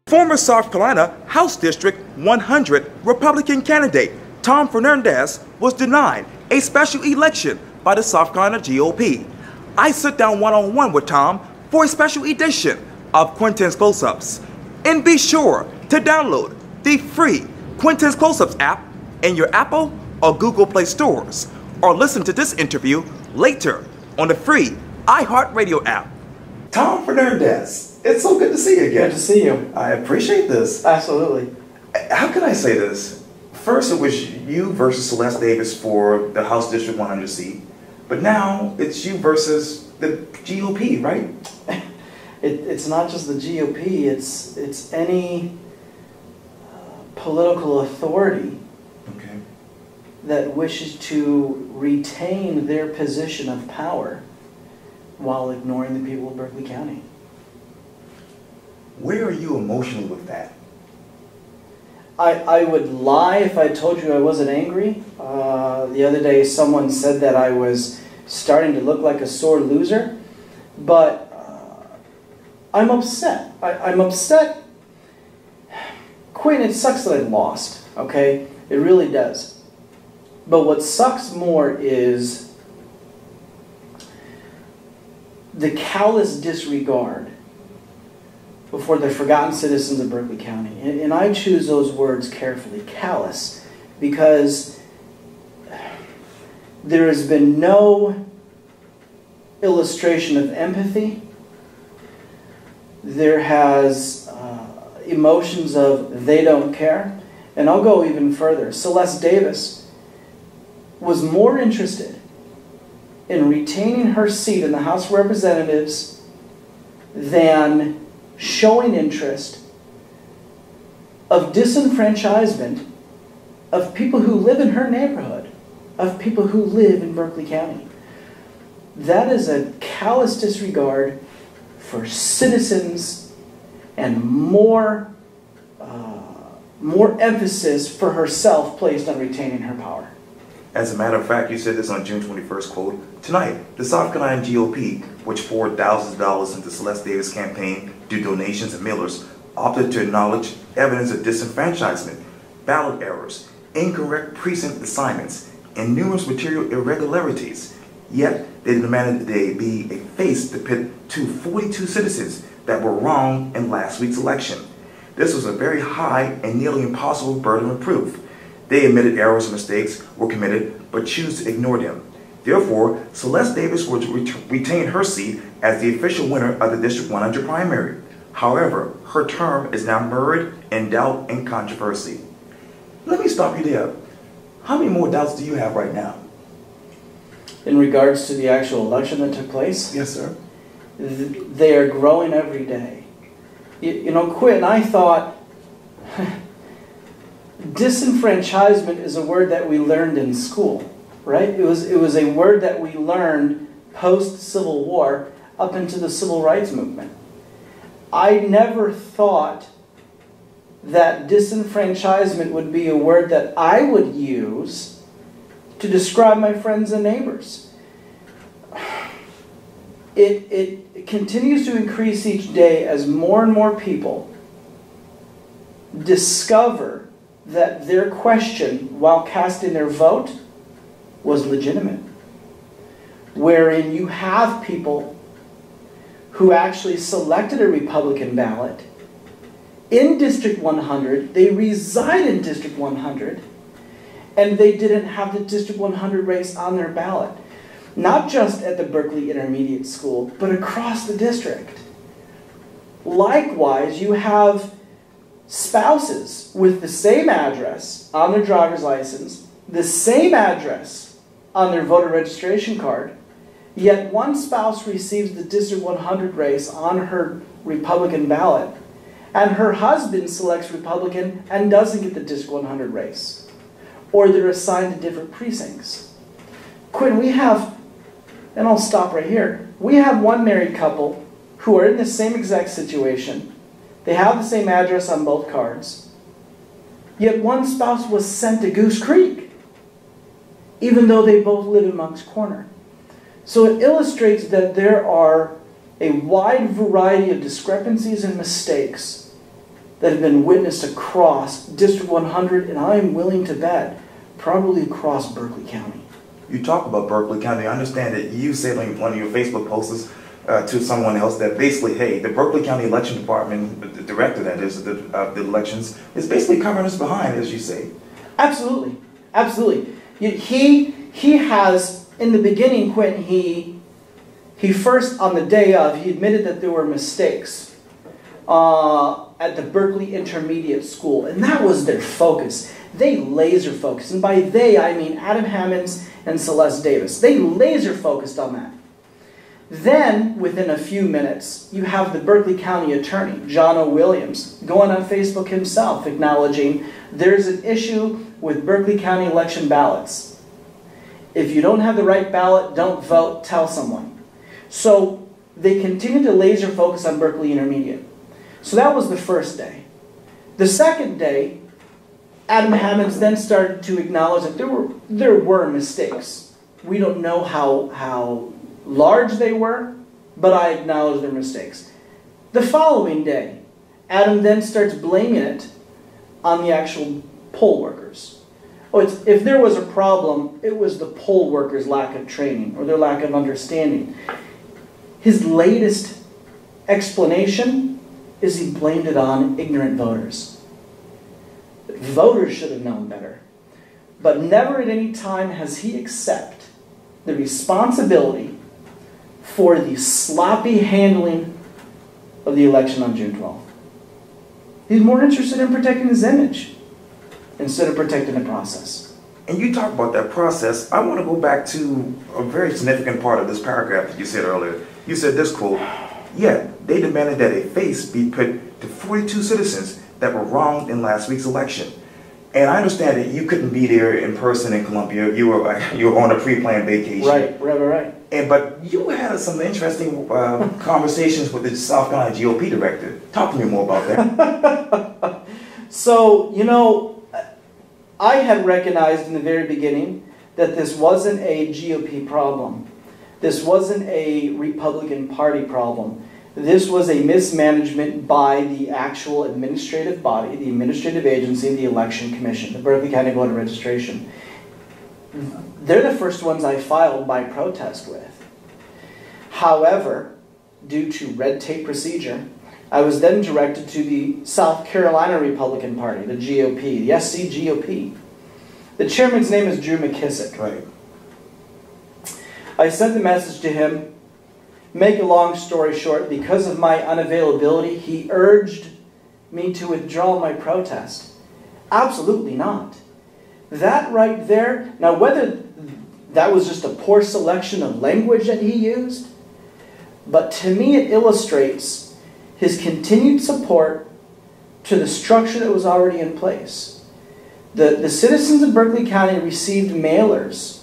Former South Carolina House District 100 Republican candidate Tom Fernandez was denied a special election by the South Carolina GOP. I sit down one-on-one with Tom for a special edition of Quintin's Close-Ups. And be sure to download the free Quintin's Close-Ups app in your Apple or Google Play stores, or listen to this interview later on the free iHeartRadio app. Tom Fernandez, it's so good to see you again. Good to see you. I appreciate this. Absolutely. How can I say this? First, it was you versus Sylleste Davis for the House District 100 seat, but now it's you versus the GOP, right? It's not just the GOP. It's any political authority that wishes to retain their position of power while ignoring the people of Berkeley County. Where are you emotionally with that? I would lie if I told you I wasn't angry. The other day someone said that I was starting to look like a sore loser, but I'm upset. I'm upset. Quinn, it sucks that I lost, okay? It really does. But what sucks more is the callous disregard before the forgotten citizens of Berkeley County. And I choose those words carefully, callous, because there has been no illustration of empathy. There has emotions of they don't care. And I'll go even further. Sylleste Davis was more interested in retaining her seat in the House of Representatives than showing interest of disenfranchisement of people who live in her neighborhood, of people who live in Berkeley County. That is a callous disregard for citizens and more emphasis for herself placed on retaining her power. As a matter of fact, you said this on June 21st, quote, "Tonight, the South Carolina GOP, which poured thousands of dollars into Sylleste Davis' campaign through donations and mailers, opted to acknowledge evidence of disenfranchisement, ballot errors, incorrect precinct assignments, and numerous material irregularities. Yet, they demanded that they be a face to pit 42 citizens that were wrong in last week's election. This was a very high and nearly impossible burden of proof. They admitted errors and mistakes were committed, but choose to ignore them. Therefore, Sylleste Davis would retain her seat as the official winner of the District 100 primary. However, her term is now mired in doubt and controversy." Let me stop you there. How many more doubts do you have right now? In regards to the actual election that took place? Yes, sir. They are growing every day. You know, Quinn, I thought disenfranchisement is a word that we learned in school, right? It was a word that we learned post-Civil War up into the Civil Rights Movement. I never thought that disenfranchisement would be a word that I would use to describe my friends and neighbors. It continues to increase each day as more and more people discover that their question while casting their vote was legitimate. Wherein you have people who actually selected a Republican ballot in District 100, they reside in District 100, and they didn't have the District 100 race on their ballot. Not just at the Berkeley Intermediate School, but across the district. Likewise, you have spouses with the same address on their driver's license, the same address on their voter registration card, yet one spouse receives the District 100 race on her Republican ballot, and her husband selects Republican and doesn't get the District 100 race. Or they're assigned to different precincts. Quinn, we have, and I'll stop right here, we have one married couple who are in the same exact situation. They have the same address on both cards. Yet one spouse was sent to Goose Creek, even though they both live in Moncks Corner. So it illustrates that there are a wide variety of discrepancies and mistakes that have been witnessed across District 100, and I am willing to bet probably across Berkeley County. You talk about Berkeley County. I understand that you said on one of your Facebook posts to someone else that basically, hey, the Berkeley County Election Department, the director that is the elections, is basically covering us behind, as you say. Absolutely, absolutely. He has, in the beginning, Quintin, he first, on the day of, he admitted that there were mistakes at the Berkeley Intermediate School, and that was their focus. They laser focused, and by they I mean Adam Hammonds and Sylleste Davis. They laser focused on that. Then, within a few minutes, you have the Berkeley County Attorney, John O. Williams, going on Facebook himself, acknowledging there's an issue with Berkeley County election ballots. If you don't have the right ballot, don't vote, tell someone. So they continue to laser focus on Berkeley Intermediate. So that was the first day. The second day, Adam Hammonds then started to acknowledge that there were mistakes. We don't know how large they were, but I acknowledge their mistakes. The following day, Adam then starts blaming it on the actual poll workers. Oh, if there was a problem, it was the poll workers' lack of training or their lack of understanding. His latest explanation is he blamed it on ignorant voters. Voters should have known better. But never at any time has he accepted the responsibility for the sloppy handling of the election on June 12th. He's more interested in protecting his image instead of protecting the process. And you talk about that process. I want to go back to a very significant part of this paragraph that you said earlier. You said this quote, "Yet they demanded that a face be put to 42 citizens that were wronged in last week's election." And I understand that you couldn't be there in person in Columbia. You were on a pre-planned vacation. Right. But you had some interesting conversations with the South Carolina GOP director. Talk to me more about that. So, you know, I had recognized in the very beginning that this wasn't a GOP problem. This wasn't a Republican Party problem. This was a mismanagement by the actual administrative body, the administrative agency, the Election Commission, the Berkeley County Voter Registration. They're the first ones I filed by protest with. However, due to red tape procedure, I was then directed to the South Carolina Republican Party, the GOP, the SC GOP. The chairman's name is Drew McKissick. Right. I sent the message to him. Make a long story short, because of my unavailability, he urged me to withdraw my protest. Absolutely not. That right there, now whether that was just a poor selection of language that he used, but to me it illustrates his continued support to the structure that was already in place. The citizens of Berkeley County received mailers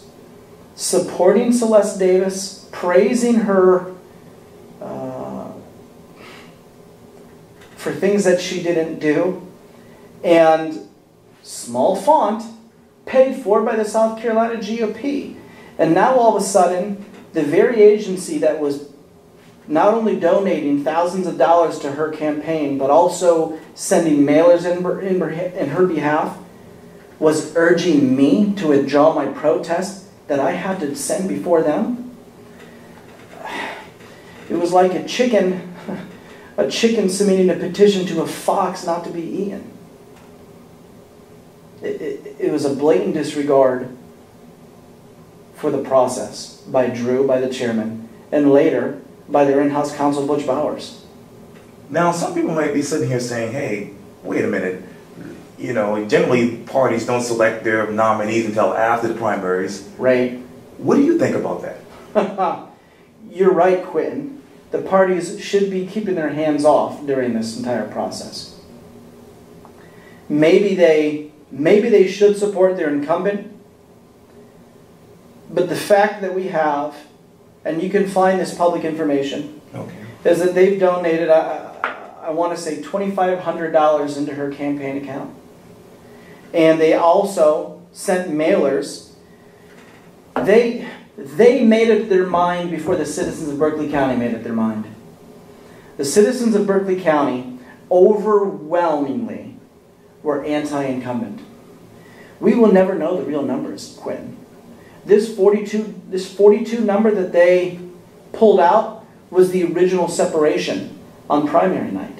supporting Sylleste Davis, praising her for things that she didn't do, and small font, paid for by the South Carolina GOP. And now all of a sudden, the very agency that was not only donating thousands of dollars to her campaign, but also sending mailers in her behalf, was urging me to withdraw my protest that I had to send before them. It was like a chicken submitting a petition to a fox not to be eaten. It was a blatant disregard for the process by Drew, by the chairman, and later by their in-house counsel, Butch Bowers. Now, some people might be sitting here saying, hey, wait a minute. You know, generally parties don't select their nominees until after the primaries. Right. What do you think about that? You're right, Quintin. The parties should be keeping their hands off during this entire process. Maybe they should support their incumbent, but the fact that we have, and you can find this public information, is that they've donated, I want to say $2,500 into her campaign account. And they also sent mailers. They made up their mind before the citizens of Berkeley County made up their mind. The citizens of Berkeley County overwhelmingly were anti-incumbent. We will never know the real numbers, Quintin. This 42 number that they pulled out was the original separation on primary night.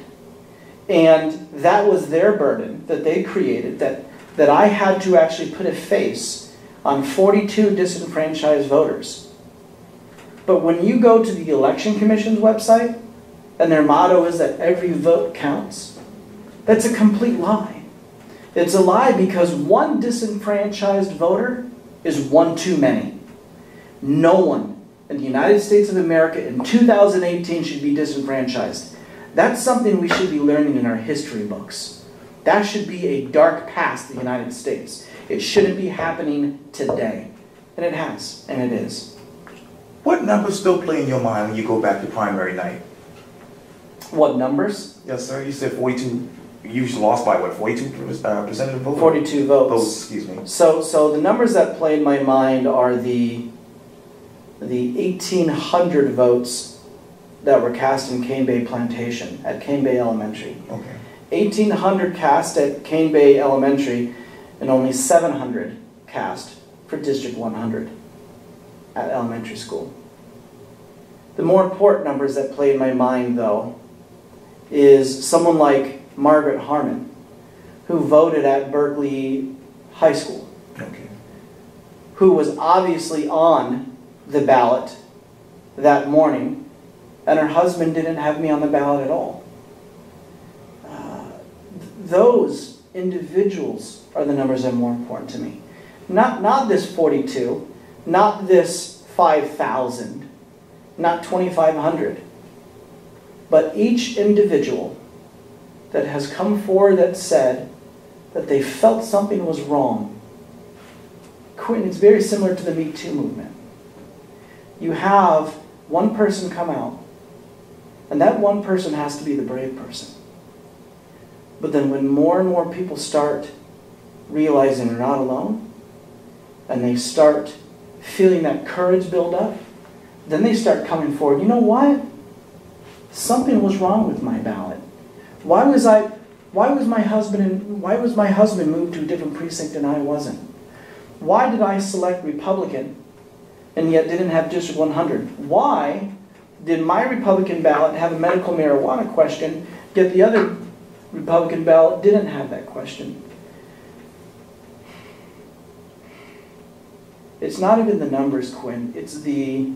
And that was their burden that they created, that I had to actually put a face on 42 disenfranchised voters. But when you go to the Election Commission's website, and their motto is that every vote counts, that's a complete lie. It's a lie because one disenfranchised voter is one too many. No one in the United States of America in 2018 should be disenfranchised. That's something we should be learning in our history books. That should be a dark past in the United States. It shouldn't be happening today. And it has, and it is. What numbers still play in your mind when you go back to primary night? What numbers? Yes, sir. You said 42. You usually lost by what? 42% of the vote? 42 votes. Votes, excuse me. So the numbers that play in my mind are the 1,800 votes that were cast in Cane Bay Plantation at Cane Bay Elementary. Okay. 1,800 cast at Cane Bay Elementary, and only 700 cast for District 100 at elementary school. The more important numbers that play in my mind, though, is someone like Margaret Harmon, who voted at Berkeley High School, Okay. who was obviously on the ballot that morning, and her husband didn't have me on the ballot at all. Those individuals are the numbers that are more important to me. Not this 42, not this 5,000, not 2,500, but each individual that has come forward that said that they felt something was wrong. Quintin, it's very similar to the Me Too movement. You have one person come out, and that one person has to be the brave person. But then when more and more people start realizing they're not alone, and they start feeling that courage build up, then they start coming forward. You know what? Something was wrong with my ballot. Why was my husband moved to a different precinct and I wasn't? Why did I select Republican and yet didn't have District 100? Why did my Republican ballot have a medical marijuana question, yet the other Republican ballot didn't have that question? It's not even the numbers, Quinn. It's the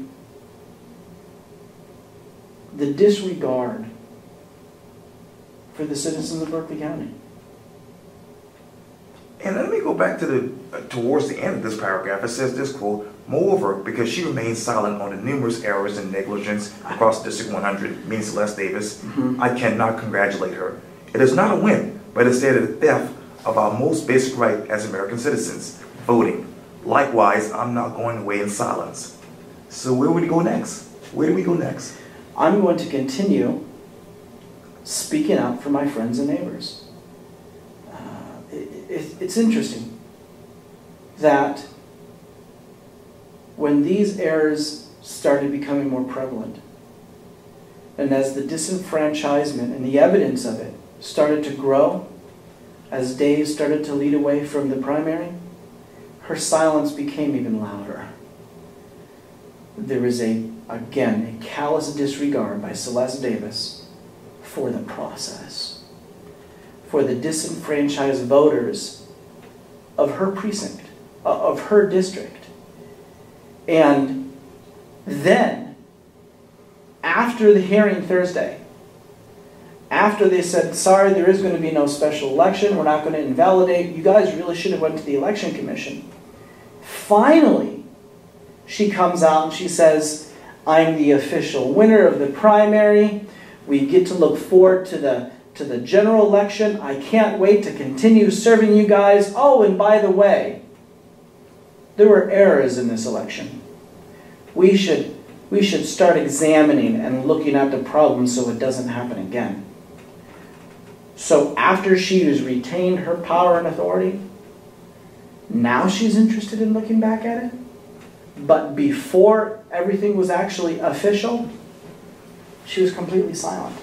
disregard for the citizens of Berkeley County. And let me go back to towards the end of this paragraph. It says this quote, moreover, because she remained silent on the numerous errors and negligence across District 100, meaning Sylleste Davis, I cannot congratulate her. It is not a win, but instead a theft of our most basic right as American citizens, voting. Likewise, I'm not going away in silence. So where would we go next? Where do we go next? I'm going to continue speaking out for my friends and neighbors. It's interesting that when these errors started becoming more prevalent, and as the disenfranchisement and the evidence of it started to grow, as days started to lead away from the primary, her silence became even louder. There is again, a callous disregard by Sylleste Davis for the process, for the disenfranchised voters of her precinct, of her district. And then, after the hearing Thursday, after they said, sorry, there is going to be no special election, we're not going to invalidate, you guys really should have went to the Election Commission. Finally, she comes out and she says, I'm the official winner of the primary. We get to look forward to the general election. I can't wait to continue serving you guys. Oh, and by the way, there were errors in this election. We should start examining and looking at the problem so it doesn't happen again. So after she has retained her power and authority, now she's interested in looking back at it. But before everything was actually official, she was completely silent.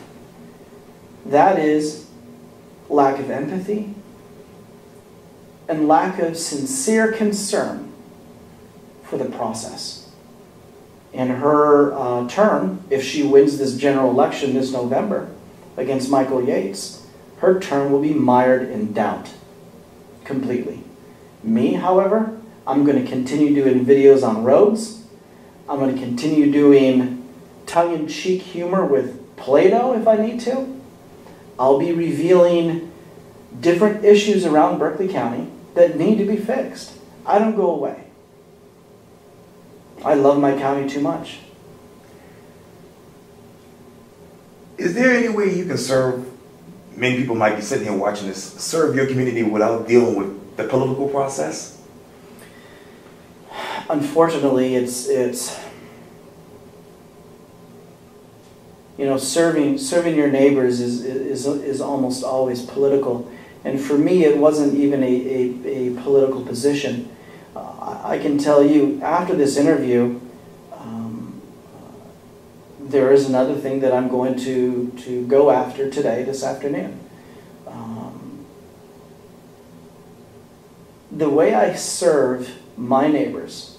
That is lack of empathy and lack of sincere concern for the process. In her term, if she wins this general election this November against Michael Yates, her term will be mired in doubt completely. Me, however, I'm going to continue doing videos on roads. I'm going to continue doing tongue-in-cheek humor with Play-Doh if I need to. I'll be revealing different issues around Berkeley County that need to be fixed. I don't go away. I love my county too much. Is there any way you can serve, many people might be sitting here watching this, serve your community without dealing with the political process? Unfortunately, it's you know, serving your neighbors is almost always political. And for me, it wasn't even a political position. I can tell you, after this interview, there is another thing that I'm going to go after today, this afternoon. The way I serve my neighbors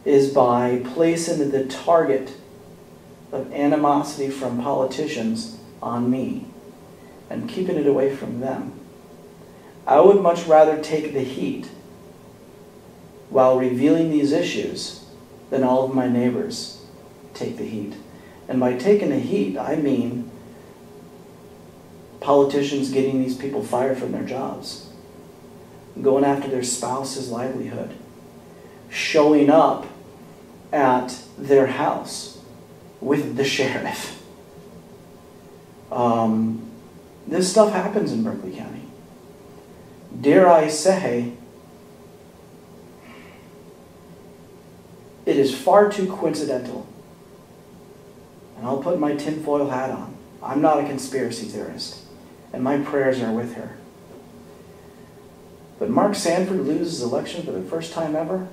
is by placing the target of animosity from politicians on me and keeping it away from them. I would much rather take the heat while revealing these issues than all of my neighbors take the heat. And by taking the heat, I mean politicians getting these people fired from their jobs, going after their spouse's livelihood, showing up at their house with the sheriff. This stuff happens in Berkeley County. Dare I say, it is far too coincidental. And I'll put my tinfoil hat on. I'm not a conspiracy theorist, and my prayers are with her. But Mark Sanford loses election for the first time ever,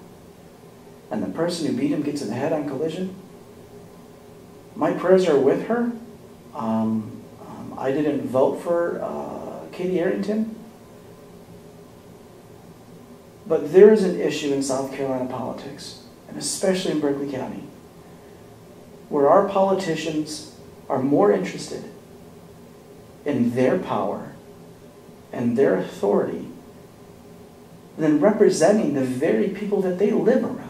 and the person who beat him gets in the head-on collision. My prayers are with her. I didn't vote for Katie Arrington. But there is an issue in South Carolina politics, and especially in Berkeley County, where our politicians are more interested in their power and their authority than representing the very people that they live around.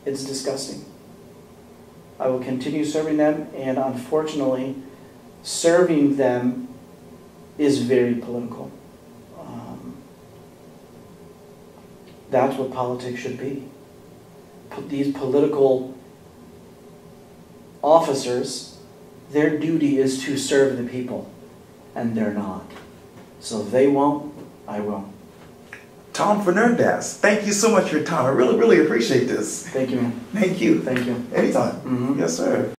It's disgusting. I will continue serving them, and unfortunately, serving them is very political. That's what politics should be. These political officers, their duty is to serve the people, and they're not. So if they won't, I will. Tom Fernandez, thank you so much for your time. I really, really appreciate this. Thank you, man. Thank you. Thank you. Anytime. Mm-hmm. Yes, sir.